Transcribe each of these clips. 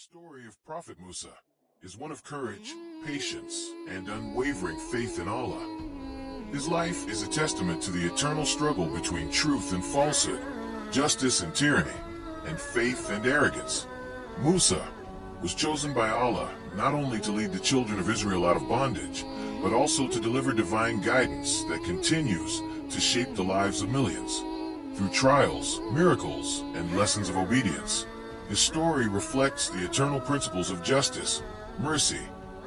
The story of Prophet Musa is one of courage, patience, and unwavering faith in Allah. His life is a testament to the eternal struggle between truth and falsehood, justice and tyranny, and faith and arrogance. Musa was chosen by Allah not only to lead the children of Israel out of bondage, but also to deliver divine guidance that continues to shape the lives of millions. Through trials, miracles, and lessons of obedience, his story reflects the eternal principles of justice, mercy,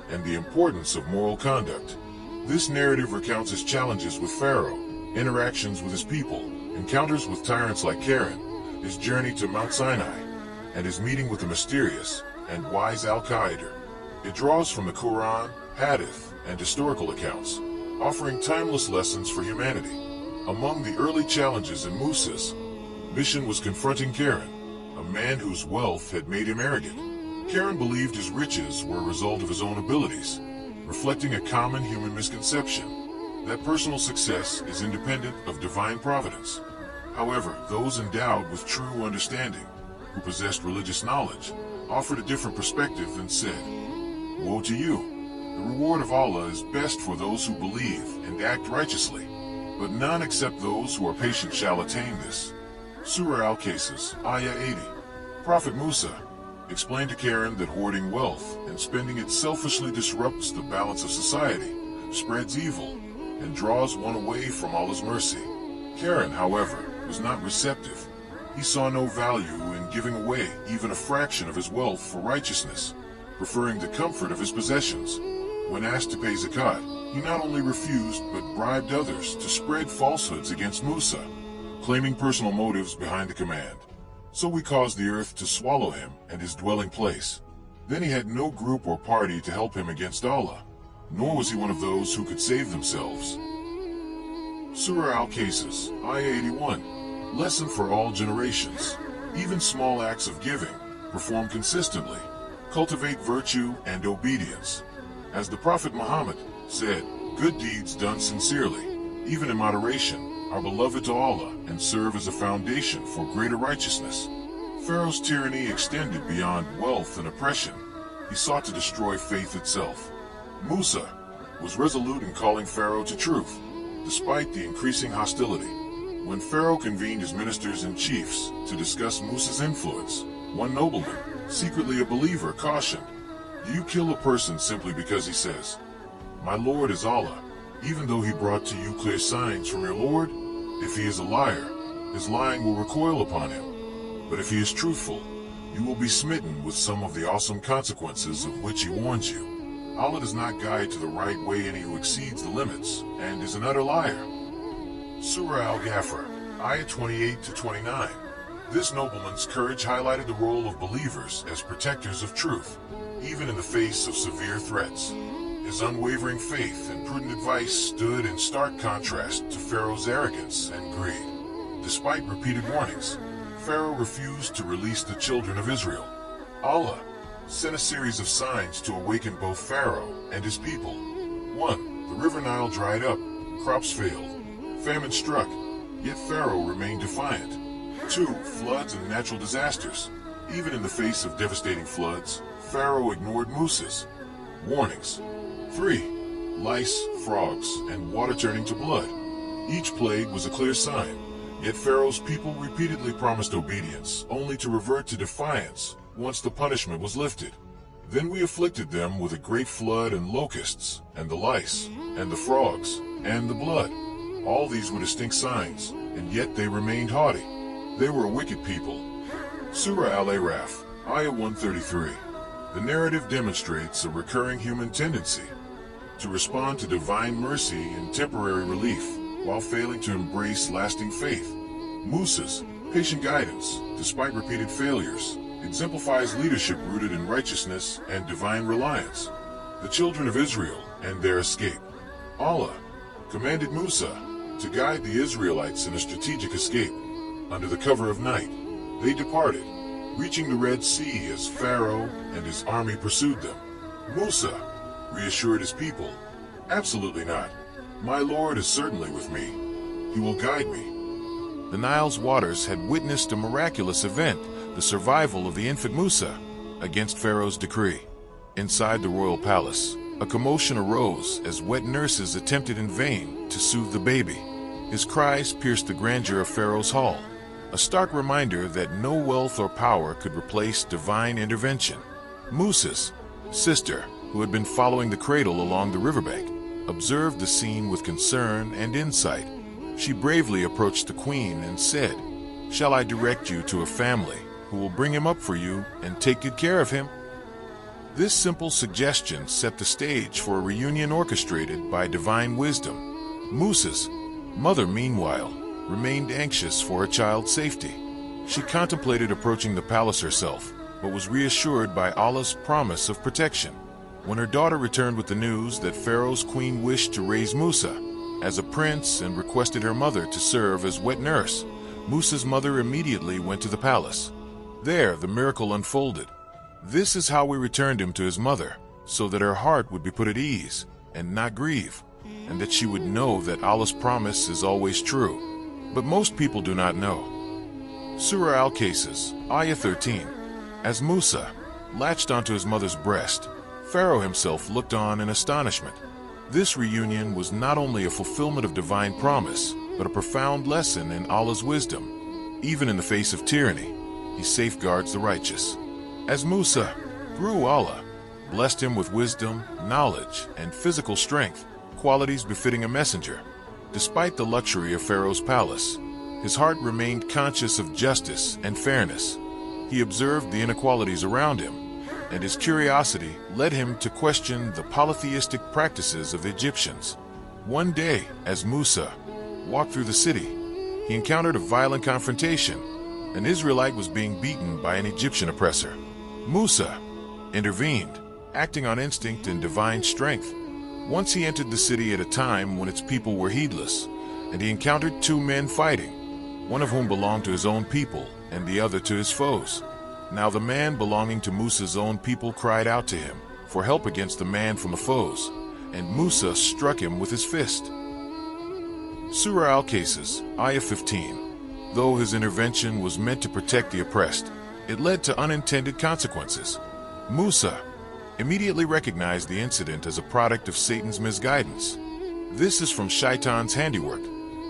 and the importance of moral conduct. This narrative recounts his challenges with Pharaoh, interactions with his people, encounters with tyrants like Karen, his journey to Mount Sinai, and his meeting with the mysterious and wise Al-Qaeda. It draws from the Quran, Hadith, and historical accounts, offering timeless lessons for humanity. Among the early challenges in Musa's mission was confronting Karen, a man whose wealth had made him arrogant. Karen believed his riches were a result of his own abilities, reflecting a common human misconception that personal success is independent of divine providence. However, those endowed with true understanding, who possessed religious knowledge, offered a different perspective and said, "Woe to you! The reward of Allah is best for those who believe and act righteously, but none except those who are patient shall attain this." Surah Al-Qasas, Ayah 80. Prophet Musa explained to Karen that hoarding wealth and spending it selfishly disrupts the balance of society, spreads evil, and draws one away from Allah's mercy. Karen, however, was not receptive. He saw no value in giving away even a fraction of his wealth for righteousness, preferring the comfort of his possessions. When asked to pay zakat, he not only refused but bribed others to spread falsehoods against Musa, claiming personal motives behind the command. So we caused the earth to swallow him and his dwelling place. Then he had no group or party to help him against Allah, nor was he one of those who could save themselves. Surah Al-Qasas, Ayah 81. Lesson for all generations. Even small acts of giving, performed consistently, cultivate virtue and obedience. As the Prophet Muhammad said, good deeds done sincerely, even in moderation, are beloved to Allah and serve as a foundation for greater righteousness. Pharaoh's tyranny extended beyond wealth and oppression. He sought to destroy faith itself. Musa was resolute in calling Pharaoh to truth, despite the increasing hostility. When Pharaoh convened his ministers and chiefs to discuss Musa's influence, one nobleman, secretly a believer, cautioned, "Do you kill a person simply because he says, 'My Lord is Allah,' even though he brought to you clear signs from your Lord? If he is a liar, his lying will recoil upon him. But if he is truthful, you will be smitten with some of the awesome consequences of which he warns you. Allah does not guide to the right way any who exceeds the limits, and is an utter liar." Surah Al-Ghafir, Ayah 28 to 29. This nobleman's courage highlighted the role of believers as protectors of truth, even in the face of severe threats. His unwavering faith and prudent advice stood in stark contrast to Pharaoh's arrogance and greed. Despite repeated warnings, Pharaoh refused to release the children of Israel. Allah sent a series of signs to awaken both Pharaoh and his people. 1. The river Nile dried up, crops failed, famine struck, yet Pharaoh remained defiant. 2. Floods and natural disasters. Even in the face of devastating floods, Pharaoh ignored Musa's warnings. 3. Lice, frogs, and water turning to blood. Each plague was a clear sign, yet Pharaoh's people repeatedly promised obedience, only to revert to defiance once the punishment was lifted. Then we afflicted them with a great flood and locusts, and the lice, and the frogs, and the blood. All these were distinct signs, and yet they remained haughty. They were a wicked people. Surah Al-Araf, Ayah 133. The narrative demonstrates a recurring human tendency to respond to divine mercy in temporary relief, while failing to embrace lasting faith. Musa's patient guidance, despite repeated failures, exemplifies leadership rooted in righteousness and divine reliance. The children of Israel and their escape. Allah commanded Musa to guide the Israelites in a strategic escape. Under the cover of night, they departed, reaching the Red Sea as Pharaoh and his army pursued them. Musa reassured his people, "Absolutely not. My Lord is certainly with me. He will guide me." The Nile's waters had witnessed a miraculous event, the survival of the infant Musa. against Pharaoh's decree. Inside the royal palace, a commotion arose as wet nurses attempted in vain to soothe the baby. His cries pierced the grandeur of Pharaoh's hall, a stark reminder that no wealth or power could replace divine intervention. Musa's sister, who had been following the cradle along the riverbank, observed the scene with concern and insight. She bravely approached the queen and said, "Shall I direct you to a family who will bring him up for you and take good care of him?" This simple suggestion set the stage for a reunion orchestrated by divine wisdom. Musa's mother, meanwhile, remained anxious for her child's safety. She contemplated approaching the palace herself, but was reassured by Allah's promise of protection. When her daughter returned with the news that Pharaoh's queen wished to raise Musa as a prince and requested her mother to serve as wet nurse, Musa's mother immediately went to the palace. There, the miracle unfolded. "This is how we returned him to his mother, so that her heart would be put at ease and not grieve, and that she would know that Allah's promise is always true." But most people do not know. Surah Al-Qasus, Ayah 13. As Musa latched onto his mother's breast, Pharaoh himself looked on in astonishment. This reunion was not only a fulfillment of divine promise, but a profound lesson in Allah's wisdom. Even in the face of tyranny, He safeguards the righteous. As Musa, through Allah, blessed him with wisdom, knowledge, and physical strength, qualities befitting a messenger. Despite the luxury of Pharaoh's palace, his heart remained conscious of justice and fairness. He observed the inequalities around him, and his curiosity led him to question the polytheistic practices of the Egyptians. One day, as Musa walked through the city, he encountered a violent confrontation. An Israelite was being beaten by an Egyptian oppressor. Musa intervened, acting on instinct and divine strength. Once he entered the city at a time when its people were heedless, and he encountered two men fighting, one of whom belonged to his own people and the other to his foes. Now the man belonging to Musa's own people cried out to him for help against the man from the foes, and Musa struck him with his fist. Surah Al-Qasus, Ayah 15. Though his intervention was meant to protect the oppressed, it led to unintended consequences. Musa immediately recognized the incident as a product of Satan's misguidance. This is from Shaitan's handiwork.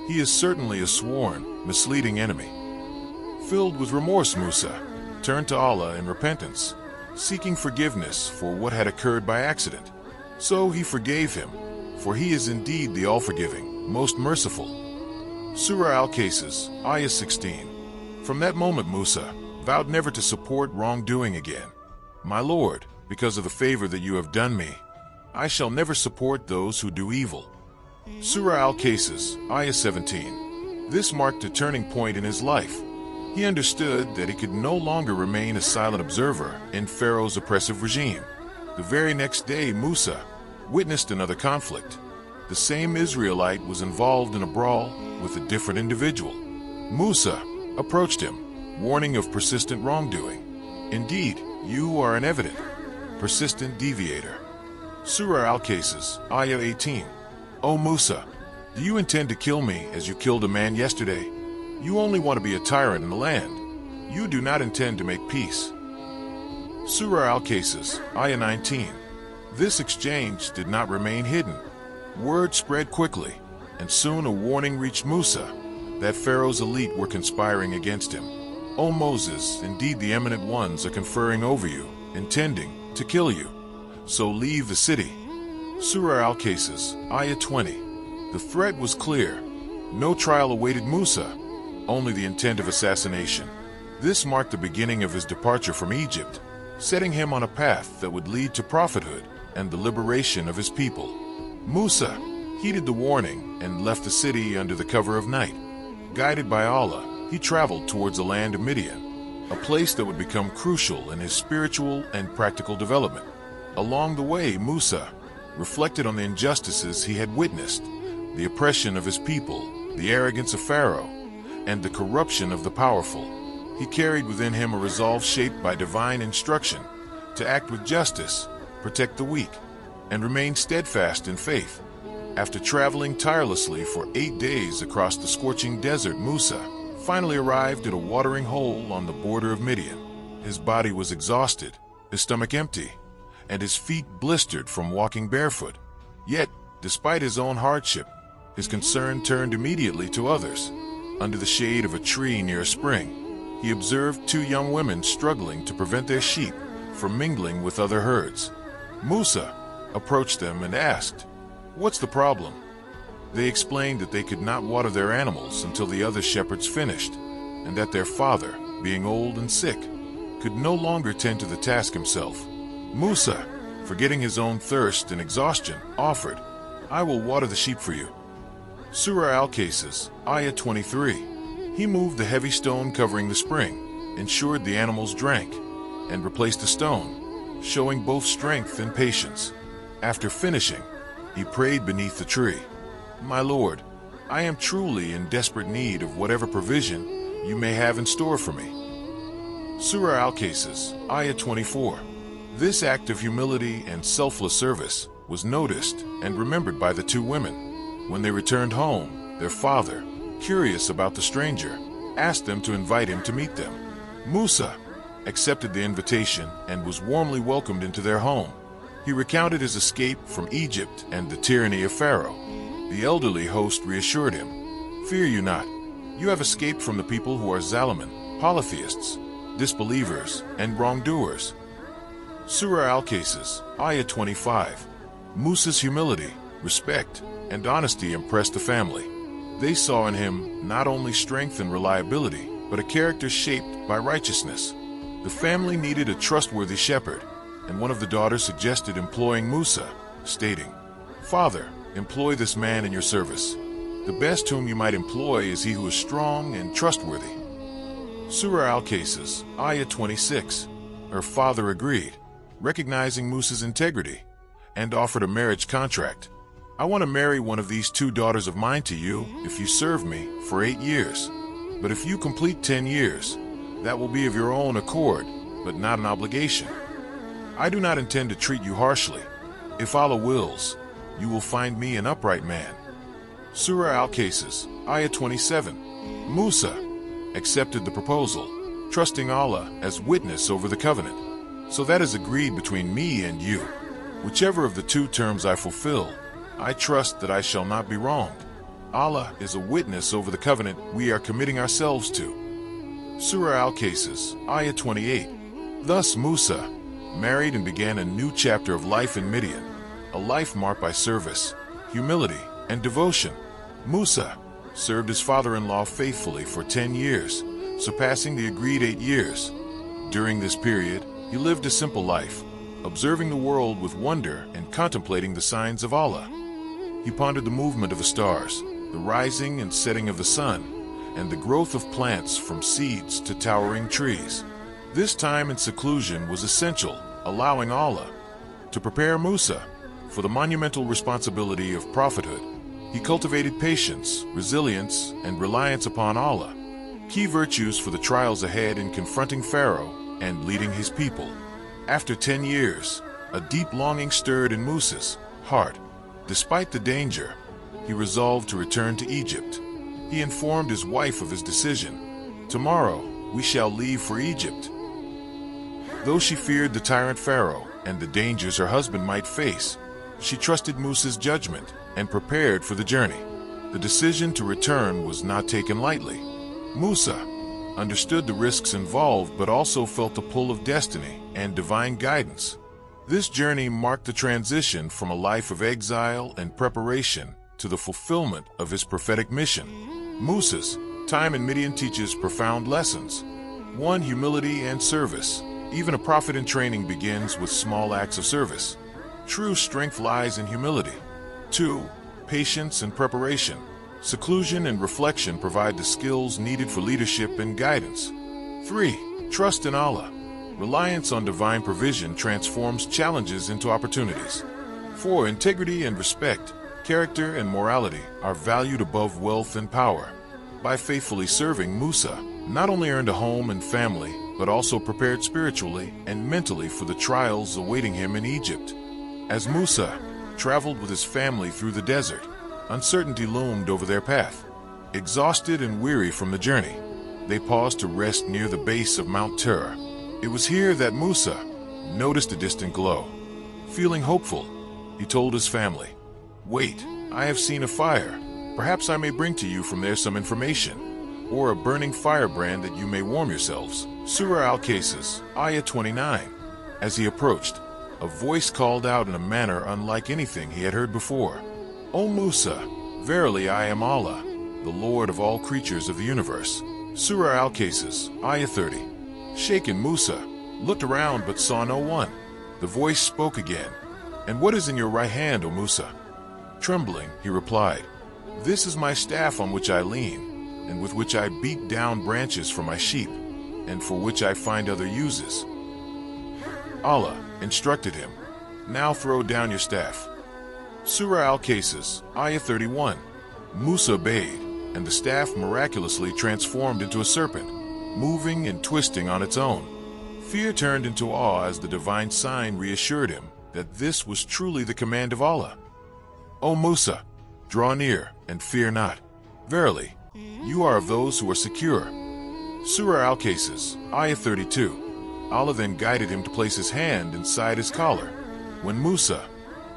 He is certainly a sworn, misleading enemy. Filled with remorse, Musa turned to Allah in repentance, seeking forgiveness for what had occurred by accident. So he forgave him, for he is indeed the all-forgiving, most merciful. Surah Al-Qasus, Ayah 16. From that moment Musa vowed never to support wrongdoing again. "My Lord, because of the favor that you have done me, I shall never support those who do evil." Surah Al-Qasus, Ayah 17. This marked a turning point in his life. He understood that he could no longer remain a silent observer in Pharaoh's oppressive regime. The very next day, Musa witnessed another conflict. The same Israelite was involved in a brawl with a different individual. Musa approached him, warning of persistent wrongdoing. "Indeed, you are an evident, persistent deviator." Surah Al-Qasus, Ayah 18. "O Musa, do you intend to kill me as you killed a man yesterday? You only want to be a tyrant in the land. You do not intend to make peace." Surah Al-Qasus, Ayah 19. This exchange did not remain hidden. Word spread quickly, and soon a warning reached Musa that Pharaoh's elite were conspiring against him. "O Moses, indeed the eminent ones are conferring over you, intending to kill you. So leave the city." Surah Al-Qasus, Ayah 20. The threat was clear. No trial awaited Musa, only the intent of assassination. This marked the beginning of his departure from Egypt, setting him on a path that would lead to prophethood and the liberation of his people. Musa heeded the warning and left the city under the cover of night. Guided by Allah, he traveled towards the land of Midian, a place that would become crucial in his spiritual and practical development. Along the way, Musa reflected on the injustices he had witnessed, the oppression of his people, the arrogance of Pharaoh, and the corruption of the powerful. He carried within him a resolve shaped by divine instruction to act with justice, protect the weak, and remain steadfast in faith. After traveling tirelessly for 8 days across the scorching desert, Musa finally arrived at a watering hole on the border of Midian. His body was exhausted, his stomach empty, and his feet blistered from walking barefoot. Yet, despite his own hardship, his concern turned immediately to others. Under the shade of a tree near a spring, he observed two young women struggling to prevent their sheep from mingling with other herds. Musa approached them and asked, "What's the problem?" They explained that they could not water their animals until the other shepherds finished, and that their father, being old and sick, could no longer tend to the task himself. Musa, forgetting his own thirst and exhaustion, offered, "I will water the sheep for you." Surah Al-Qasis, Ayah 23. He moved the heavy stone covering the spring, ensured the animals drank, and replaced the stone, showing both strength and patience. After finishing, he prayed beneath the tree, "My Lord, I am truly in desperate need of whatever provision you may have in store for me." Surah Al-Qasis, Ayah 24. This act of humility and selfless service was noticed and remembered by the two women. When they returned home, their father, curious about the stranger, asked them to invite him to meet them. Musa accepted the invitation and was warmly welcomed into their home. He recounted his escape from Egypt and the tyranny of Pharaoh. The elderly host reassured him, "Fear you not. You have escaped from the people who are Zalimin, polytheists, disbelievers, and wrongdoers." Surah Al-Qasis, Ayah 25. Musa's humility, respect, and honesty impressed the family. They saw in him not only strength and reliability, but a character shaped by righteousness. The family needed a trustworthy shepherd, and one of the daughters suggested employing Musa, stating, "Father, employ this man in your service. The best whom you might employ is he who is strong and trustworthy." Surah Al-Qasis, Ayah 26. Her father agreed, recognizing Musa's integrity, and offered a marriage contract. "I want to marry one of these two daughters of mine to you if you serve me for 8 years. But if you complete 10 years, that will be of your own accord, but not an obligation. I do not intend to treat you harshly. If Allah wills, you will find me an upright man." Surah Al-Qasis, Ayah 27. Musa accepted the proposal, trusting Allah as witness over the covenant. "So that is agreed between me and you. Whichever of the two terms I fulfill, I trust that I shall not be wronged. Allah is a witness over the covenant we are committing ourselves to." Surah Al-Qasis, Ayah 28. Thus Musa married and began a new chapter of life in Midian, a life marked by service, humility, and devotion. Musa served his father-in-law faithfully for 10 years, surpassing the agreed 8 years. During this period, he lived a simple life, observing the world with wonder and contemplating the signs of Allah. He pondered the movement of the stars, the rising and setting of the sun, and the growth of plants from seeds to towering trees. This time in seclusion was essential, allowing Allah to prepare Musa for the monumental responsibility of prophethood. He cultivated patience, resilience, and reliance upon Allah, key virtues for the trials ahead in confronting Pharaoh and leading his people. After 10 years, a deep longing stirred in Musa's heart. Despite the danger, he resolved to return to Egypt. He informed his wife of his decision. "Tomorrow, we shall leave for Egypt." Though she feared the tyrant Pharaoh and the dangers her husband might face, she trusted Musa's judgment and prepared for the journey. The decision to return was not taken lightly. Musa understood the risks involved but also felt the pull of destiny and divine guidance. This journey marked the transition from a life of exile and preparation to the fulfillment of his prophetic mission. Musa's time in Midian teaches profound lessons. 1. Humility and service. Even a prophet in training begins with small acts of service. True strength lies in humility. 2. Patience and preparation. Seclusion and reflection provide the skills needed for leadership and guidance. 3. Trust in Allah. Reliance on divine provision transforms challenges into opportunities. 4. Integrity and respect. Character and morality are valued above wealth and power. By faithfully serving, Musa not only earned a home and family, but also prepared spiritually and mentally for the trials awaiting him in Egypt. As Musa traveled with his family through the desert, uncertainty loomed over their path. Exhausted and weary from the journey, they paused to rest near the base of Mount Tur. It was here that Musa noticed a distant glow. Feeling hopeful, he told his family, "Wait, I have seen a fire. Perhaps I may bring to you from there some information, or a burning firebrand that you may warm yourselves." Surah Al-Qasas, Ayah 29. As he approached, a voice called out in a manner unlike anything he had heard before. "O Musa, verily I am Allah, the Lord of all creatures of the universe." Surah Al-Qasas, Ayah 30. Shaken Musa looked around but saw no one. The voice spoke again. "And what is in your right hand, O Musa?" Trembling, he replied, "This is my staff on which I lean, and with which I beat down branches for my sheep, and for which I find other uses." Allah instructed him, "Now throw down your staff." Surah Al-Qasas, Ayah 31. Musa obeyed, and the staff miraculously transformed into a serpent, moving and twisting on its own. Fear turned into awe as the divine sign reassured him that this was truly the command of Allah. "O Musa, draw near and fear not. Verily, you are of those who are secure." Surah Al-Qasas, Ayah 32. Allah then guided him to place his hand inside his collar. When Musa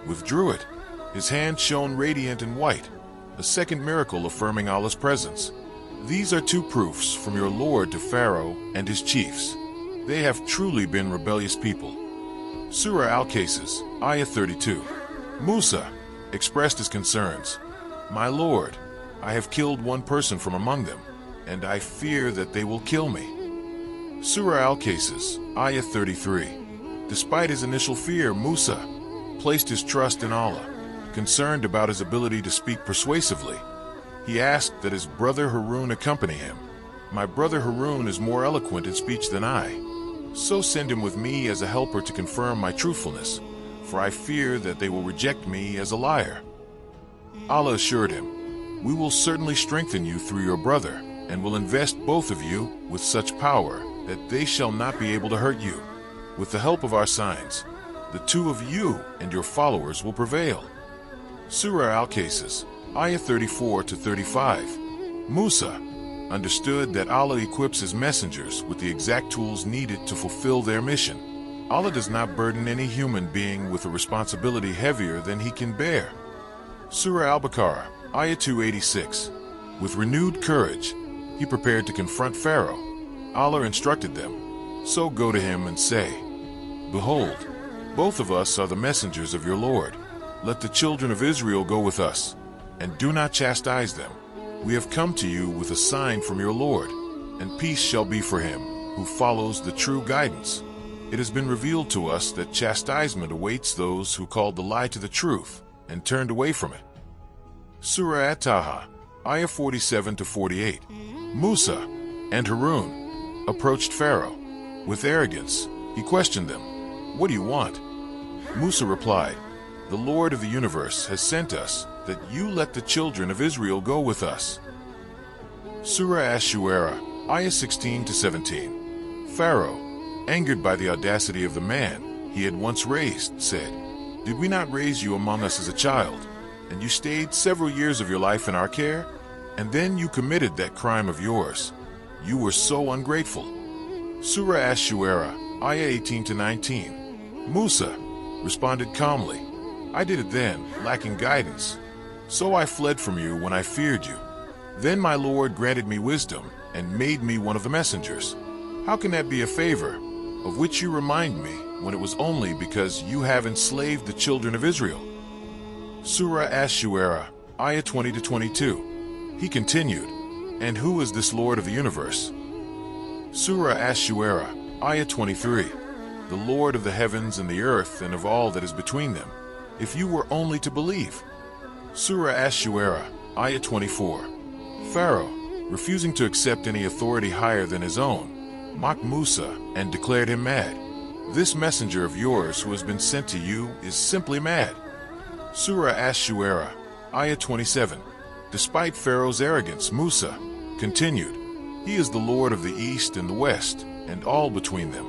withdrew it, his hand shone radiant and white, a second miracle affirming Allah's presence. These are two proofs from your Lord to Pharaoh and his chiefs. They have truly been rebellious people. Surah Al-Qasas, Ayah 32. Musa expressed his concerns. "My Lord, I have killed one person from among them, and I fear that they will kill me." Surah Al-Qasas, Ayah 33. Despite his initial fear, Musa placed his trust in Allah. Concerned about his ability to speak persuasively, he asked that his brother Harun accompany him. "My brother Harun is more eloquent in speech than I, so send him with me as a helper to confirm my truthfulness, for I fear that they will reject me as a liar." Allah assured him, "We will certainly strengthen you through your brother, and will invest both of you with such power that they shall not be able to hurt you. With the help of our signs, the two of you and your followers will prevail." Surah Al-Qasas, Ayah 34 to 35. Musa understood that Allah equips his messengers with the exact tools needed to fulfill their mission. Allah does not burden any human being with a responsibility heavier than he can bear. Surah Al-Baqarah, Ayah 286. With renewed courage, he prepared to confront Pharaoh. Allah instructed them, "So go to him and say, 'Behold, both of us are the messengers of your Lord. Let the children of Israel go with us, and do not chastise them. We have come to you with a sign from your Lord, and peace shall be for him who follows the true guidance. It has been revealed to us that chastisement awaits those who called the lie to the truth and turned away from it." Surah At-Taha, Ayah 47 to 48. Musa and Harun approached Pharaoh. With arrogance, he questioned them, "What do you want?" Musa replied, "The Lord of the universe has sent us that you let the children of Israel go with us." Surah Ash-Shu'ara, Ayah 16 to 17. Pharaoh, angered by the audacity of the man he had once raised, said, "Did we not raise you among us as a child, and you stayed several years of your life in our care? And then you committed that crime of yours. You were so ungrateful." Surah Ash-Shu'ara, Ayah 18 to 19. Musa responded calmly, "I did it then, lacking guidance. So I fled from you when I feared you. Then my Lord granted me wisdom and made me one of the messengers. How can that be a favor, of which you remind me, when it was only because you have enslaved the children of Israel?" Surah Ash-Shu'ara, Ayah 20 to 22. He continued, "And who is this Lord of the universe?" Surah Ash-Shu'ara, Ayah 23. "The Lord of the heavens and the earth and of all that is between them, if you were only to believe." Surah Ash-Shu'ara, Ayah 24. Pharaoh, refusing to accept any authority higher than his own, mocked Musa and declared him mad. "This messenger of yours who has been sent to you is simply mad." Surah Ash-Shu'ara, Ayah 27. Despite Pharaoh's arrogance, Musa continued, "He is the Lord of the east and the west, and all between them.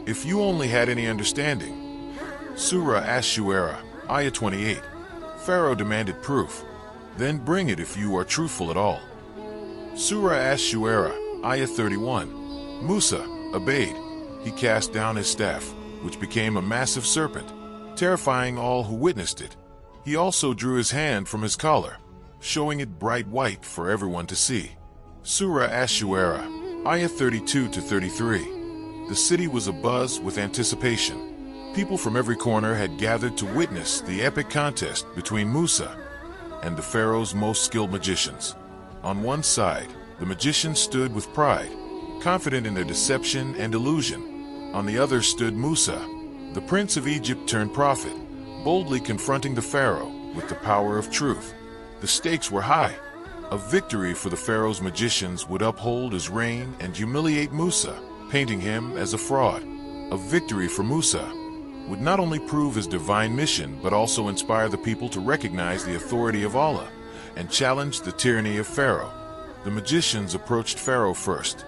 If you only had any understanding." Surah Ash-Shu'ara, Ayah 28. Pharaoh demanded proof. "Then bring it if you are truthful at all." Surah Ash-Shu'ara, Ayah 31. Musa obeyed. He cast down his staff. which became a massive serpent, terrifying all who witnessed it. He also drew his hand from his collar, showing it bright white for everyone to see. Surah Ash-Shu'ara, Ayah 32-33. The city was abuzz with anticipation. People from every corner had gathered to witness the epic contest between Musa and the Pharaoh's most skilled magicians. On one side, the magicians stood with pride, confident in their deception and illusion. On the other stood Musa, the prince of Egypt turned prophet, boldly confronting the Pharaoh with the power of truth. The stakes were high. A victory for the Pharaoh's magicians would uphold his reign and humiliate Musa, painting him as a fraud. A victory for Musa would not only prove his divine mission, but also inspire the people to recognize the authority of Allah and challenge the tyranny of Pharaoh. The magicians approached Pharaoh first.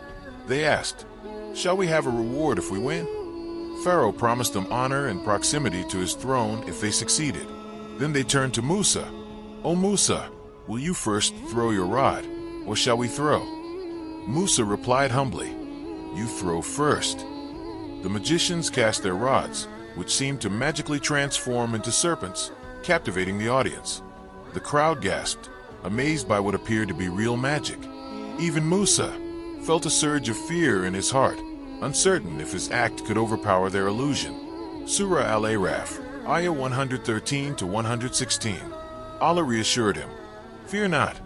They asked, "Shall we have a reward if we win?" Pharaoh promised them honor and proximity to his throne if they succeeded. Then they turned to Musa. "O Musa, will you first throw your rod, or shall we throw?" Musa replied humbly, "You throw first." The magicians cast their rods, which seemed to magically transform into serpents, captivating the audience. The crowd gasped, amazed by what appeared to be real magic. Even Musa felt a surge of fear in his heart, uncertain if his act could overpower their illusion. Surah Al-Araf, Ayah 113-116. Allah reassured him, "Fear not,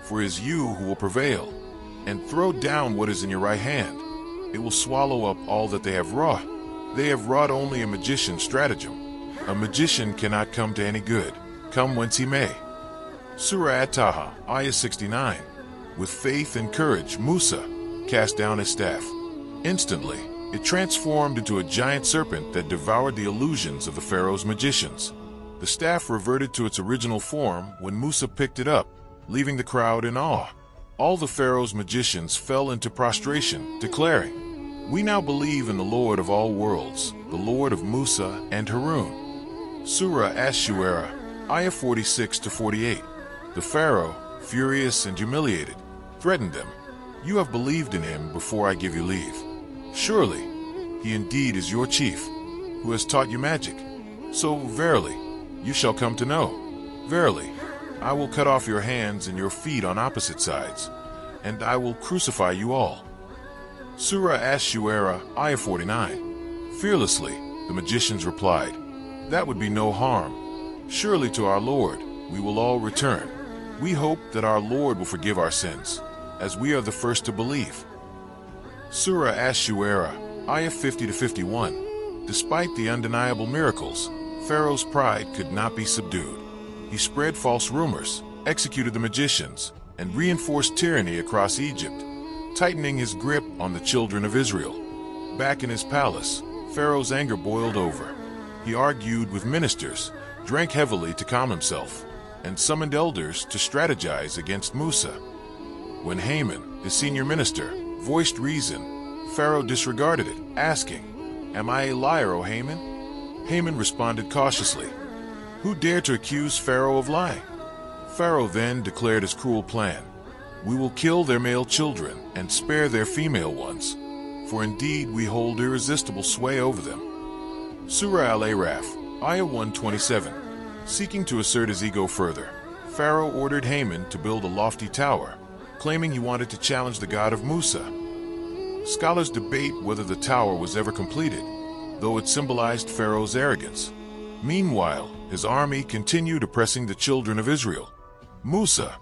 for it is you who will prevail. And throw down what is in your right hand. It will swallow up all that they have wrought. They have wrought only a magician's stratagem. A magician cannot come to any good, come whence he may." Surah At-Taha, Ayah 69. With faith and courage, Musa cast down his staff. Instantly, it transformed into a giant serpent that devoured the illusions of the Pharaoh's magicians. The staff reverted to its original form when Musa picked it up, leaving the crowd in awe. All the Pharaoh's magicians fell into prostration, declaring, "We now believe in the Lord of all worlds, the Lord of Musa and Harun." Surah Ash-Shu'ara, Ayah 46-48. The Pharaoh, furious and humiliated, threatened them, "You have believed in him before I give you leave. Surely, he indeed is your chief, who has taught you magic. So verily, you shall come to know. Verily, I will cut off your hands and your feet on opposite sides, and I will crucify you all." Surah Ash-Shu'ara, Ayah 49. Fearlessly, the magicians replied, "That would be no harm. Surely to our Lord, we will all return. We hope that our Lord will forgive our sins, as we are the first to believe." Surah Ash-Shu'ara, Ayah 50-51. Despite the undeniable miracles, Pharaoh's pride could not be subdued. He spread false rumors, executed the magicians, and reinforced tyranny across Egypt, tightening his grip on the children of Israel. Back in his palace, Pharaoh's anger boiled over. He argued with ministers, drank heavily to calm himself, and summoned elders to strategize against Musa. When Haman, his senior minister, voiced reason, Pharaoh disregarded it, asking, "Am I a liar, O Haman?" Haman responded cautiously, "Who dared to accuse Pharaoh of lying?" Pharaoh then declared his cruel plan. "We will kill their male children and spare their female ones, for indeed we hold irresistible sway over them." Surah Al-Araf, Ayah 127. Seeking to assert his ego further, Pharaoh ordered Haman to build a lofty tower, claiming he wanted to challenge the God of Musa. Scholars debate whether the tower was ever completed, though it symbolized Pharaoh's arrogance. Meanwhile, his army continued oppressing the children of Israel. Musa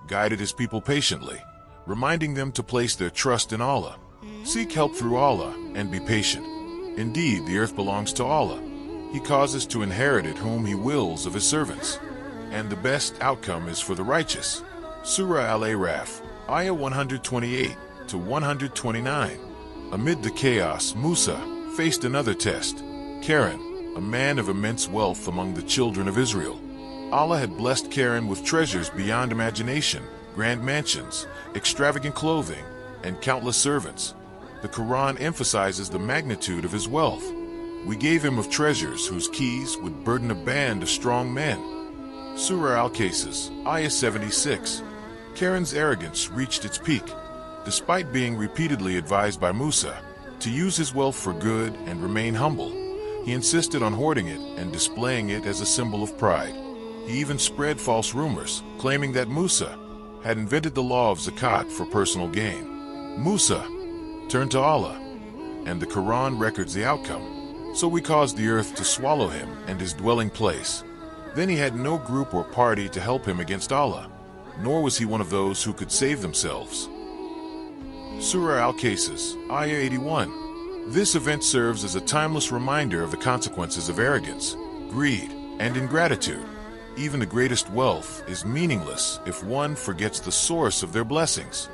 guided his people patiently, reminding them to place their trust in Allah. Seek help through Allah and be patient. Indeed, the earth belongs to Allah. He causes to inherit it whom He wills of His servants, and the best outcome is for the righteous. Surah Al-Araf, Ayah 128-129. Amid the chaos, Musa faced another test. Karen, a man of immense wealth among the children of Israel. Allah had blessed Karen with treasures beyond imagination, grand mansions, extravagant clothing, and countless servants. The Quran emphasizes the magnitude of his wealth. "We gave him of treasures whose keys would burden a band of strong men." Surah Al-Qasas, Ayah 76. Karen's arrogance reached its peak. Despite being repeatedly advised by Musa to use his wealth for good and remain humble, He insisted on hoarding it and displaying it as a symbol of pride. He even spread false rumors, claiming that Musa had invented the law of zakat for personal gain. Musa turned to Allah, and the Quran records the outcome. So we caused the earth to swallow him and his dwelling place. Then he had no group or party to help him against Allah, nor was he one of those who could save themselves. Surah Al-Qasas, Ayah 81. This event serves as a timeless reminder of the consequences of arrogance, greed, and ingratitude. Even the greatest wealth is meaningless if one forgets the source of their blessings.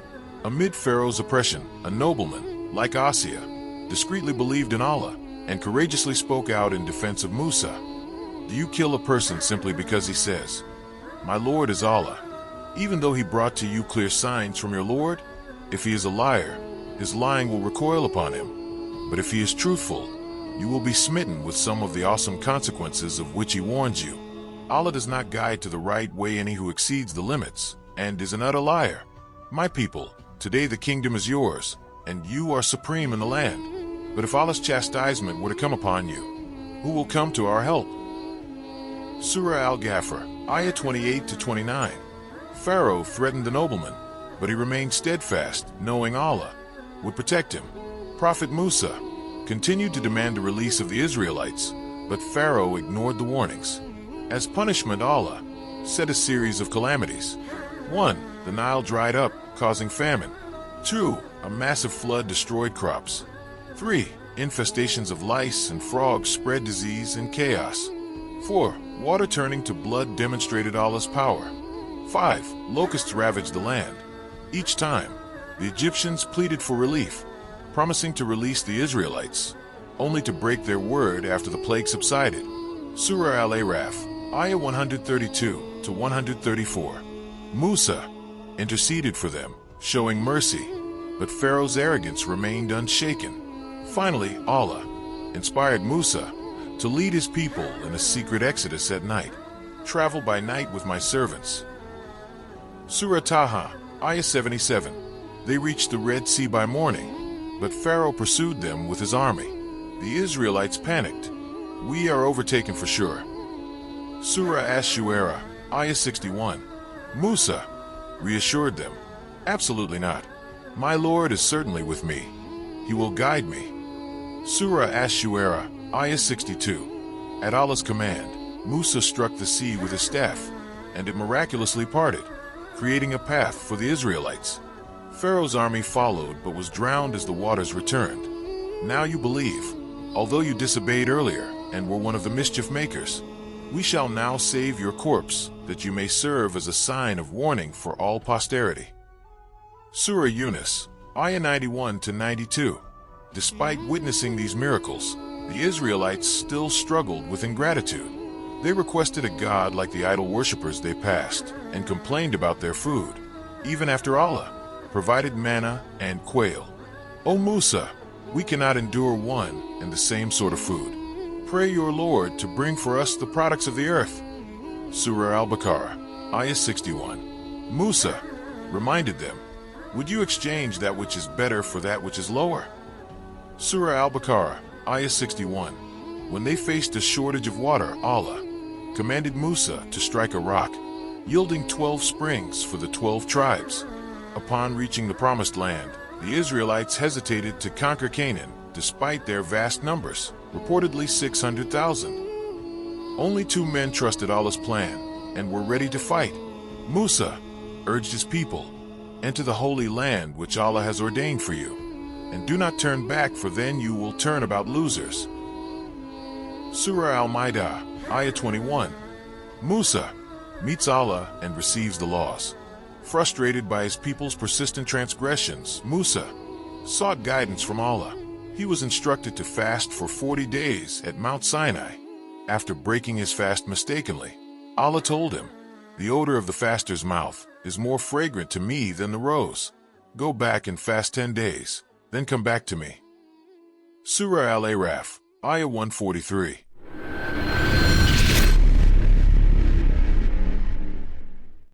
Amid Pharaoh's oppression, a nobleman, like Asiya, discreetly believed in Allah and courageously spoke out in defense of Musa. Do you kill a person simply because he says, "My Lord is Allah," even though he brought to you clear signs from your Lord? If he is a liar, his lying will recoil upon him. But if he is truthful, you will be smitten with some of the awesome consequences of which he warns you. Allah does not guide to the right way any who exceeds the limits, and is an utter liar. My people, today the kingdom is yours, and you are supreme in the land. But if Allah's chastisement were to come upon you, who will come to our help? Surah Al-Ghafir, Ayah 28 to 29. Pharaoh threatened the nobleman, but he remained steadfast, knowing Allah would protect him. Prophet Musa continued to demand the release of the Israelites, but Pharaoh ignored the warnings. As punishment, Allah set a series of calamities. 1. The Nile dried up, causing famine. 2. A massive flood destroyed crops. 3. Infestations of lice and frogs spread disease and chaos. 4. Water turning to blood demonstrated Allah's power. 5. Locusts ravaged the land. Each time, the Egyptians pleaded for relief, promising to release the Israelites, only to break their word after the plague subsided. Surah Al-Araf, Ayah 132 to 134. Musa interceded for them, showing mercy, but Pharaoh's arrogance remained unshaken. Finally, Allah inspired Musa to lead his people in a secret exodus at night. Travel by night with my servants. Surah Taha, Ayah 77. They reached the Red Sea by morning, but Pharaoh pursued them with his army. The Israelites panicked. We are overtaken for sure. Surah Ash-Shu'ara, Ayah 61. Musa reassured them, absolutely not. My Lord is certainly with me. He will guide me. Surah Ash-Shu'ara, Ayah 62. At Allah's command, Musa struck the sea with his staff, and it miraculously parted, creating a path for the Israelites. Pharaoh's army followed but was drowned as the waters returned. Now you believe, although you disobeyed earlier and were one of the mischief makers. We shall now save your corpse, that you may serve as a sign of warning for all posterity. Surah Yunus, Ayah 91 to 92. Despite witnessing these miracles, the Israelites still struggled with ingratitude. They requested a god like the idol worshippers they passed, and complained about their food, even after Allah provided manna and quail. O Musa, we cannot endure one and the same sort of food. Pray your Lord to bring for us the products of the earth. Surah Al-Baqarah, Ayah 61. Musa reminded them, would you exchange that which is better for that which is lower? Surah Al-Baqarah, Ayah 61. When they faced a shortage of water, Allah commanded Musa to strike a rock, yielding 12 springs for the 12 tribes. Upon reaching the promised land, the Israelites hesitated to conquer Canaan despite their vast numbers, reportedly 600,000. Only 2 men trusted Allah's plan and were ready to fight. Musa urged his people, enter the holy land which Allah has ordained for you, and do not turn back, for then you will turn about losers. Surah Al-Maidah, Ayah 21. Musa meets Allah and receives the laws. Frustrated by his people's persistent transgressions, Musa sought guidance from Allah. He was instructed to fast for 40 days at Mount Sinai. After breaking his fast mistakenly, Allah told him, the odor of the faster's mouth is more fragrant to me than the rose. Go back and fast 10 days, then come back to me. Surah Al-Araf, Ayah 143.